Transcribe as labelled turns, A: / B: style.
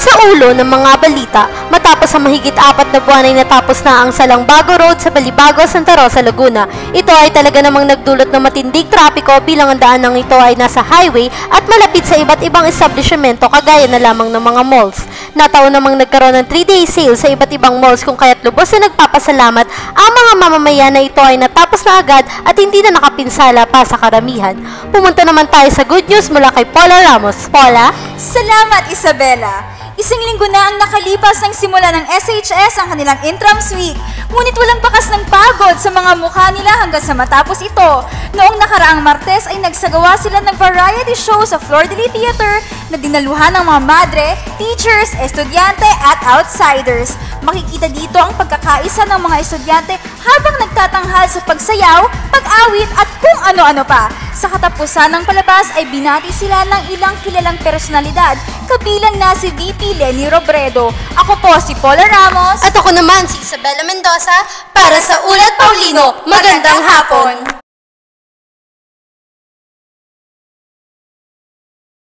A: Sa ulo ng mga balita, matapos ang mahigit 4 na buwan ay natapos na ang Salang Bago Road sa Balibago, Santa Rosa, Laguna. Ito ay talaga namang nagdulot ng matinding trapiko bilang ang daan ng ito ay nasa highway at malapit sa iba't ibang establishmento kagaya na lamang ng mga malls. Nataon namang nagkaroon ng 3-day sale sa iba't ibang malls kung kaya't lubos na nagpapasalamat ang mga mamamayan na ito ay natapos na agad at hindi na nakapinsala pa sa karamihan. Pumunta naman tayo sa good news mula kay Paula Ramos. Paula?
B: Salamat, Isabela! Isang linggo na ang nakalipas ng simula ng SHS ang kanilang Intrams Week. Ngunit walang bakas ng pagod sa mga mukha nila hanggang sa matapos ito. Noong nakaraang Martes ay nagsagawa sila ng variety show sa Flor de Lis Theater na dinaluhan ng mga madre, teachers, estudyante at outsiders. Makikita dito ang pagkakaisa ng mga estudyante habang nagtatanghal sa pagsayaw, pag-awit at kung ano-ano pa. Sa katapusan ng palabas ay binati sila ng ilang kilalang personalidad, kabilang na si VP Lenny Robredo. Ako po si Paula Ramos.
A: At ako naman si Isabela Mendoza para sa Ulat Paulino. Magandang hapon!